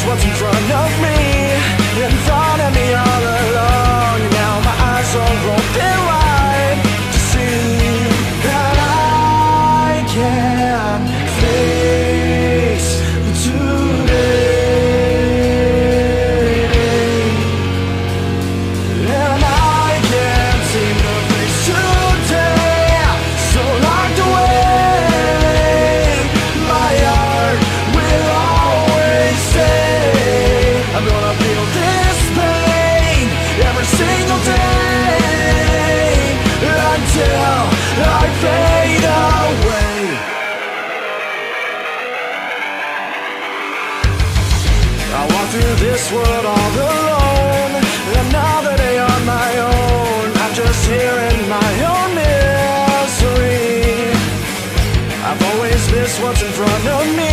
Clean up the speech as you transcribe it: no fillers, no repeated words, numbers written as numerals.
What's in front of me, in front of me all along. Now my eyes are open wide to see that I can face today, and I can't seem to face today. So locked away, my heart will always stay. I'm gonna feel this pain every single day until I fade away. I walk through this world all alone, another day on my own. I'm just here in my own misery. I've always missed what's in front of me.